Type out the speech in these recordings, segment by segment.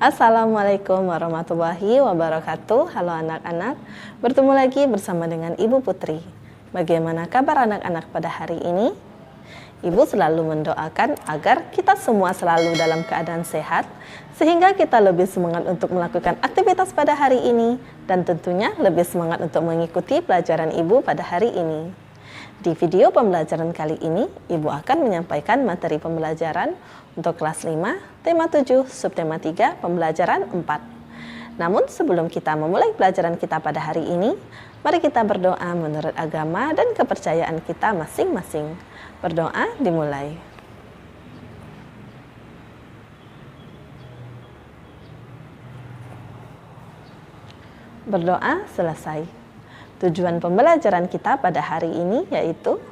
Assalamualaikum warahmatullahi wabarakatuh. Halo anak-anak, bertemu lagi bersama dengan Ibu Putri. Bagaimana kabar anak-anak pada hari ini? Ibu selalu mendoakan agar kita semua selalu dalam keadaan sehat, sehingga kita lebih semangat untuk melakukan aktivitas pada hari ini, dan tentunya lebih semangat untuk mengikuti pelajaran Ibu pada hari ini. Di video pembelajaran kali ini, Ibu akan menyampaikan materi pembelajaran untuk kelas 5, tema 7, subtema 3, pembelajaran 4. Namun sebelum kita memulai pelajaran kita pada hari ini, mari kita berdoa menurut agama dan kepercayaan kita masing-masing. Berdoa dimulai. Berdoa selesai. Tujuan pembelajaran kita pada hari ini yaitu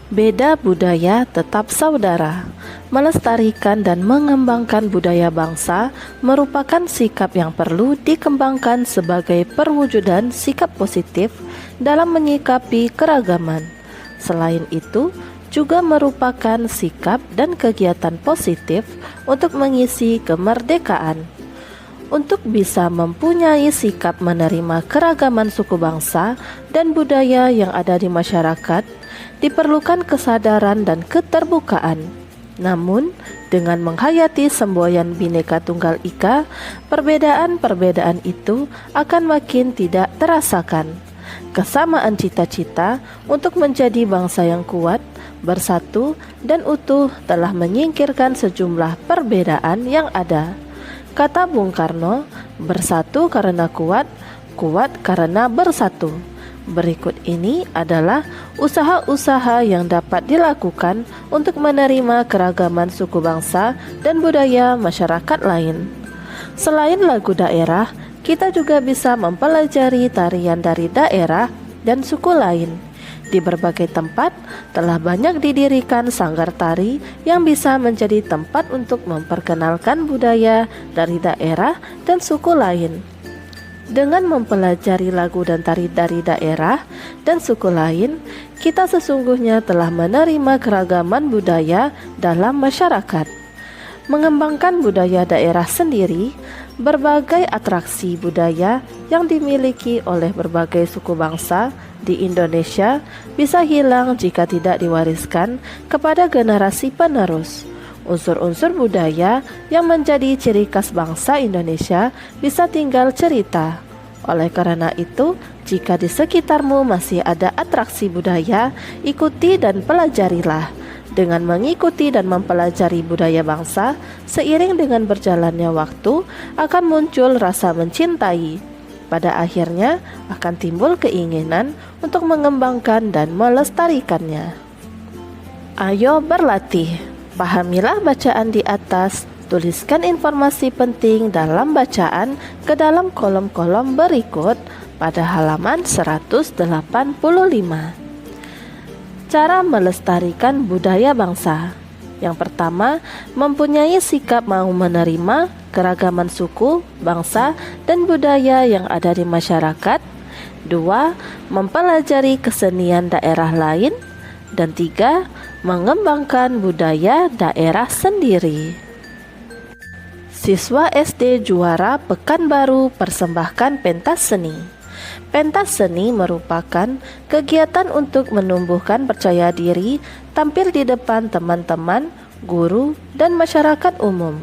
beda budaya tetap saudara. Melestarikan dan mengembangkan budaya bangsa merupakan sikap yang perlu dikembangkan sebagai perwujudan sikap positif dalam menyikapi keragaman. Selain itu, juga merupakan sikap dan kegiatan positif untuk mengisi kemerdekaan. Untuk bisa mempunyai sikap menerima keragaman suku bangsa dan budaya yang ada di masyarakat, diperlukan kesadaran dan keterbukaan. Namun, dengan menghayati semboyan Bhinneka Tunggal Ika, perbedaan-perbedaan itu akan makin tidak terasakan. Kesamaan cita-cita untuk menjadi bangsa yang kuat, bersatu dan utuh telah menyingkirkan sejumlah perbedaan yang ada. Kata Bung Karno, bersatu karena kuat, kuat karena bersatu. Berikut ini adalah usaha-usaha yang dapat dilakukan untuk menerima keragaman suku bangsa dan budaya masyarakat lain. Selain lagu daerah, kita juga bisa mempelajari tarian dari daerah dan suku lain. Di berbagai tempat telah banyak didirikan sanggar tari yang bisa menjadi tempat untuk memperkenalkan budaya dari daerah dan suku lain. Dengan mempelajari lagu dan tari dari daerah dan suku lain, kita sesungguhnya telah menerima keragaman budaya dalam masyarakat. Mengembangkan budaya daerah sendiri, berbagai atraksi budaya yang dimiliki oleh berbagai suku bangsa di Indonesia bisa hilang jika tidak diwariskan kepada generasi penerus. Unsur-unsur budaya yang menjadi ciri khas bangsa Indonesia bisa tinggal cerita. Oleh karena itu, jika di sekitarmu masih ada atraksi budaya, ikuti dan pelajarilah. Dengan mengikuti dan mempelajari budaya bangsa, seiring dengan berjalannya waktu, akan muncul rasa mencintai. Pada akhirnya akan timbul keinginan untuk mengembangkan dan melestarikannya. Ayo berlatih. Pahamilah bacaan di atas, tuliskan informasi penting dalam bacaan ke dalam kolom-kolom berikut pada halaman 185. Cara melestarikan budaya bangsa. Yang pertama, mempunyai sikap mau menerima keragaman suku, bangsa, dan budaya yang ada di masyarakat. 2. Mempelajari kesenian daerah lain. Dan 3. Mengembangkan budaya daerah sendiri. Siswa SD juara Pekanbaru persembahkan pentas seni. Pentas seni merupakan kegiatan untuk menumbuhkan percaya diri, tampil di depan teman-teman, guru, dan masyarakat umum.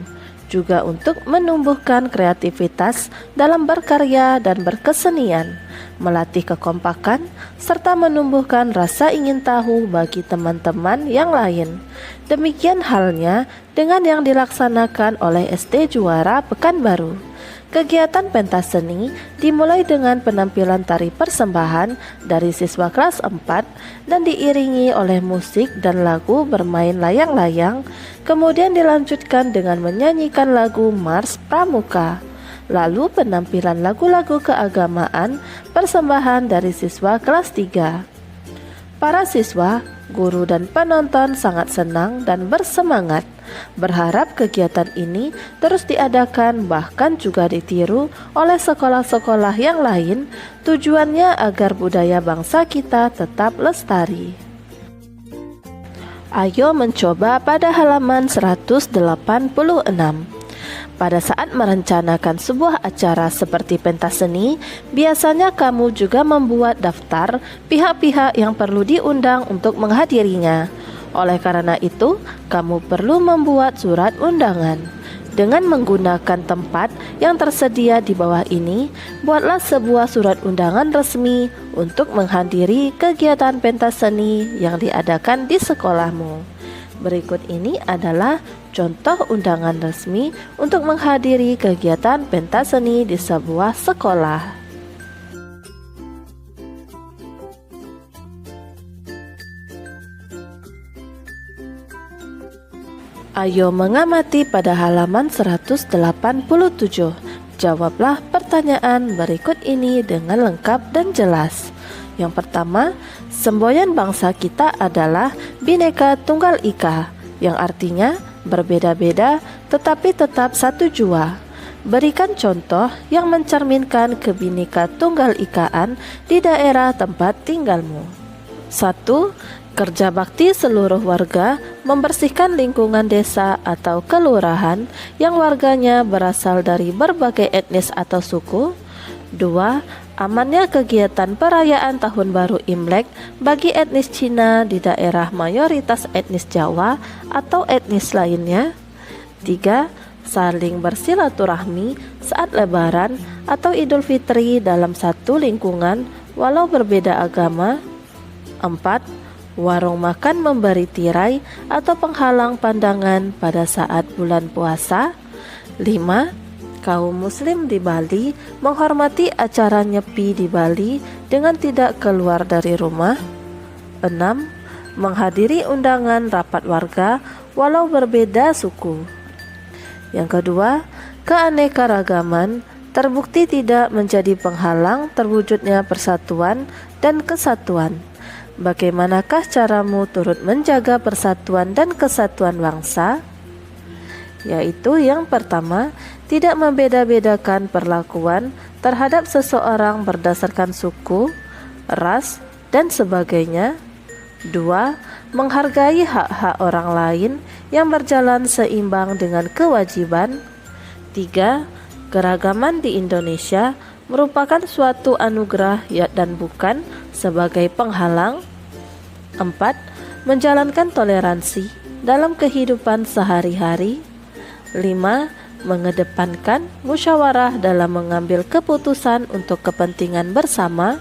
Juga untuk menumbuhkan kreativitas dalam berkarya dan berkesenian, melatih kekompakan, serta menumbuhkan rasa ingin tahu bagi teman-teman yang lain. Demikian halnya dengan yang dilaksanakan oleh SD Juara Pekanbaru. Kegiatan pentas seni dimulai dengan penampilan tari persembahan dari siswa kelas 4 dan diiringi oleh musik dan lagu bermain layang-layang, kemudian dilanjutkan dengan menyanyikan lagu Mars Pramuka. Lalu penampilan lagu-lagu keagamaan persembahan dari siswa kelas 3. Para siswa, guru dan penonton sangat senang dan bersemangat. Berharap kegiatan ini terus diadakan, bahkan juga ditiru oleh sekolah-sekolah yang lain, tujuannya agar budaya bangsa kita tetap lestari. Ayo mencoba pada halaman 186. Pada saat merencanakan sebuah acara seperti pentas seni, biasanya kamu juga membuat daftar pihak-pihak yang perlu diundang untuk menghadirinya. Oleh karena itu, kamu perlu membuat surat undangan. Dengan menggunakan tempat yang tersedia di bawah ini, buatlah sebuah surat undangan resmi untuk menghadiri kegiatan pentas seni yang diadakan di sekolahmu. Berikut ini adalah contoh undangan resmi untuk menghadiri kegiatan pentas seni di sebuah sekolah. Ayo mengamati pada halaman 187. Jawablah pertanyaan berikut ini dengan lengkap dan jelas. Yang pertama, semboyan bangsa kita adalah Bhinneka Tunggal Ika, yang artinya berbeda-beda tetapi tetap satu jua. Berikan contoh yang mencerminkan kebhinneka tunggal ikaan di daerah tempat tinggalmu. 1. Kerja bakti seluruh warga membersihkan lingkungan desa atau kelurahan yang warganya berasal dari berbagai etnis atau suku. 2. Amannya kegiatan perayaan Tahun Baru Imlek bagi etnis Cina di daerah mayoritas etnis Jawa atau etnis lainnya. 3. Saling bersilaturahmi saat Lebaran atau Idul Fitri dalam satu lingkungan walau berbeda agama. 4. Warung makan memberi tirai atau penghalang pandangan pada saat bulan puasa. 5. Kaum muslim di Bali menghormati acara nyepi di Bali dengan tidak keluar dari rumah. 6. Menghadiri undangan rapat warga walau berbeda suku. Yang kedua, keanekaragaman terbukti tidak menjadi penghalang terwujudnya persatuan dan kesatuan. Bagaimanakah caramu turut menjaga persatuan dan kesatuan bangsa? Yaitu yang pertama, tidak membeda-bedakan perlakuan terhadap seseorang berdasarkan suku, ras, dan sebagainya. 2. Menghargai hak-hak orang lain yang berjalan seimbang dengan kewajiban. 3. Keragaman di Indonesia merupakan suatu anugerah dan bukan sebagai penghalang. 4. Menjalankan toleransi dalam kehidupan sehari-hari. 5. Mengedepankan musyawarah dalam mengambil keputusan untuk kepentingan bersama.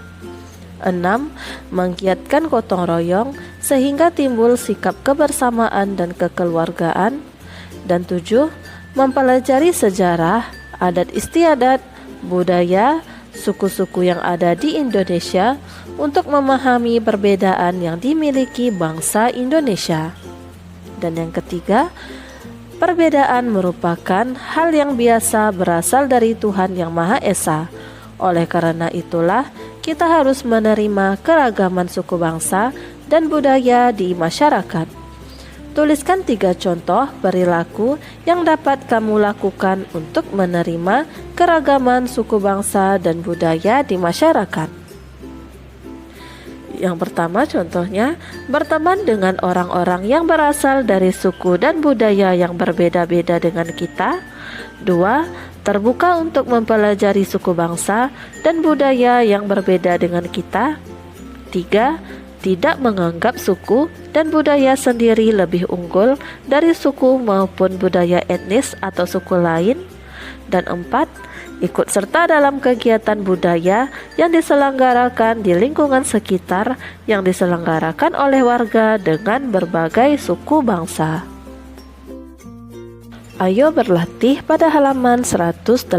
6. Menggiatkan gotong royong sehingga timbul sikap kebersamaan dan kekeluargaan. Dan 7. Mempelajari sejarah, adat istiadat, budaya, suku-suku yang ada di Indonesia untuk memahami perbedaan yang dimiliki bangsa Indonesia. Dan yang ketiga, perbedaan merupakan hal yang biasa berasal dari Tuhan Yang Maha Esa. Oleh karena itulah, kita harus menerima keragaman suku bangsa dan budaya di masyarakat. Tuliskan 3 contoh perilaku yang dapat kamu lakukan untuk menerima keragaman suku bangsa dan budaya di masyarakat. Yang pertama contohnya, berteman dengan orang-orang yang berasal dari suku dan budaya yang berbeda-beda dengan kita. 2. Terbuka untuk mempelajari suku bangsa dan budaya yang berbeda dengan kita. 3. Tidak menganggap suku dan budaya sendiri lebih unggul dari suku maupun budaya etnis atau suku lain. Dan 4. Ikut serta dalam kegiatan budaya yang diselenggarakan di lingkungan sekitar yang diselenggarakan oleh warga dengan berbagai suku bangsa. Ayo berlatih pada halaman 188.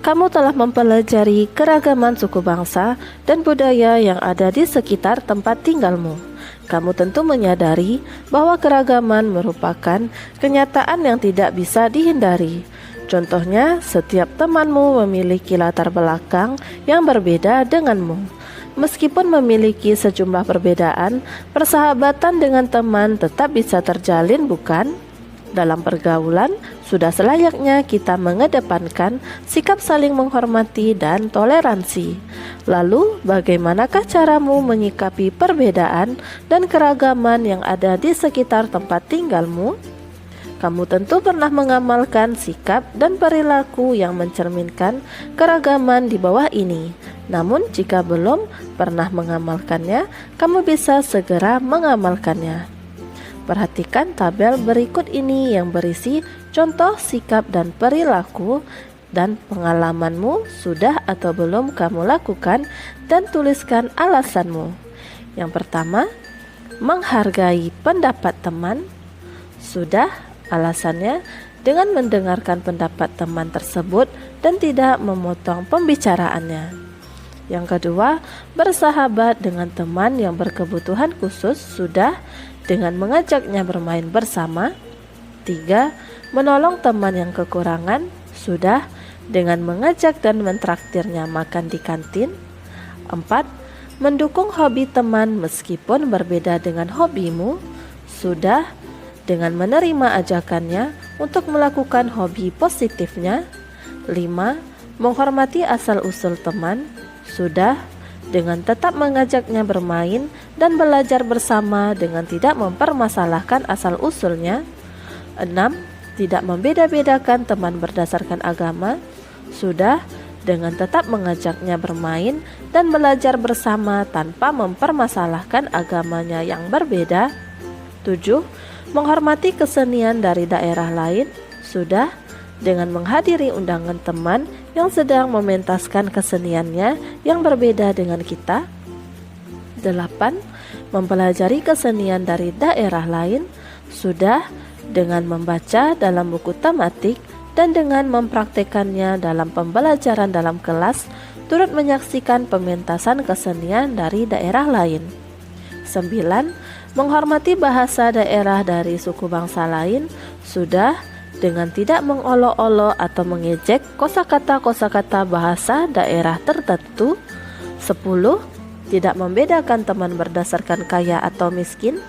Kamu telah mempelajari keragaman suku bangsa dan budaya yang ada di sekitar tempat tinggalmu. Kamu tentu menyadari bahwa keragaman merupakan kenyataan yang tidak bisa dihindari. Contohnya, setiap temanmu memiliki latar belakang yang berbeda denganmu. Meskipun memiliki sejumlah perbedaan, persahabatan dengan teman tetap bisa terjalin, bukan? Dalam pergaulan, sudah selayaknya kita mengedepankan sikap saling menghormati dan toleransi. Lalu, bagaimanakah caramu menyikapi perbedaan dan keragaman yang ada di sekitar tempat tinggalmu? Kamu tentu pernah mengamalkan sikap dan perilaku yang mencerminkan keragaman di bawah ini. Namun, jika belum pernah mengamalkannya, kamu bisa segera mengamalkannya. Perhatikan tabel berikut ini yang berisi contoh sikap dan perilaku dan pengalamanmu sudah atau belum kamu lakukan, dan tuliskan alasanmu. Yang pertama, menghargai pendapat teman. Sudah, alasannya dengan mendengarkan pendapat teman tersebut dan tidak memotong pembicaraannya. Yang kedua, bersahabat dengan teman yang berkebutuhan khusus. Sudah, dengan mengajaknya bermain bersama. 3. Menolong teman yang kekurangan. Sudah, dengan mengajak dan mentraktirnya makan di kantin. 4. Mendukung hobi teman meskipun berbeda dengan hobimu. Sudah, dengan menerima ajakannya untuk melakukan hobi positifnya. 5. Menghormati asal-usul teman. Sudah, dengan tetap mengajaknya bermain dan belajar bersama dengan tidak mempermasalahkan asal-usulnya. 6. Tidak membeda-bedakan teman berdasarkan agama. Sudah, dengan tetap mengajaknya bermain dan belajar bersama tanpa mempermasalahkan agamanya yang berbeda. 7. Menghormati kesenian dari daerah lain. Sudah, dengan menghadiri undangan teman yang sedang mementaskan keseniannya yang berbeda dengan kita. 8. Mempelajari kesenian dari daerah lain. Sudah, dengan membaca dalam buku tematik dan dengan mempraktekannya dalam pembelajaran dalam kelas, turut menyaksikan pementasan kesenian dari daerah lain. 9. Menghormati bahasa daerah dari suku bangsa lain. Sudah, dengan tidak mengolok-olok atau mengejek kosakata-kosakata bahasa daerah tertentu. 10. Tidak membedakan teman berdasarkan kaya atau miskin.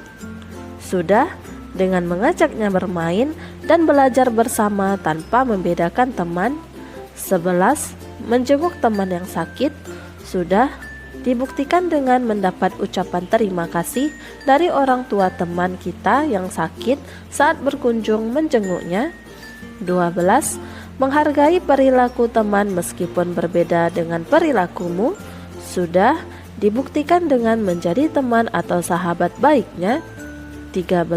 Sudah, dengan mengajaknya bermain dan belajar bersama tanpa membedakan teman. 11. Menjenguk teman yang sakit. Sudah, dibuktikan dengan mendapat ucapan terima kasih dari orang tua teman kita yang sakit saat berkunjung menjenguknya. 12. Menghargai perilaku teman meskipun berbeda dengan perilakumu. Sudah, dibuktikan dengan menjadi teman atau sahabat baiknya. 13.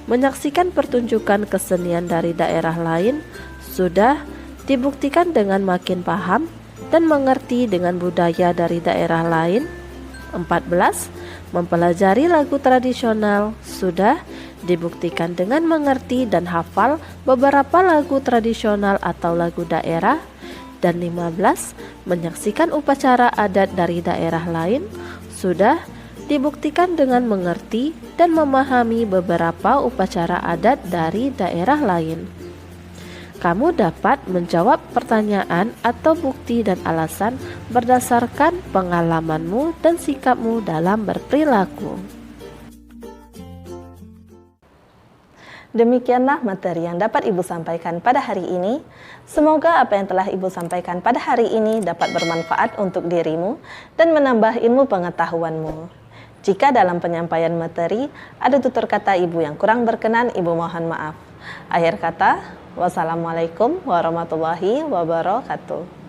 Menyaksikan pertunjukan kesenian dari daerah lain. Sudah, dibuktikan dengan makin paham dan mengerti dengan budaya dari daerah lain. 14. Mempelajari lagu tradisional. Sudah, dibuktikan dengan mengerti dan hafal beberapa lagu tradisional atau lagu daerah. Dan 15. Menyaksikan upacara adat dari daerah lain. Sudah, dibuktikan dengan mengerti dan memahami beberapa upacara adat dari daerah lain. Kamu dapat menjawab pertanyaan atau bukti dan alasan berdasarkan pengalamanmu dan sikapmu dalam berperilaku. Demikianlah materi yang dapat Ibu sampaikan pada hari ini. Semoga apa yang telah Ibu sampaikan pada hari ini dapat bermanfaat untuk dirimu dan menambah ilmu pengetahuanmu. Jika dalam penyampaian materi ada tutur kata Ibu yang kurang berkenan, Ibu mohon maaf. Akhir kata, wassalamualaikum warahmatullahi wabarakatuh.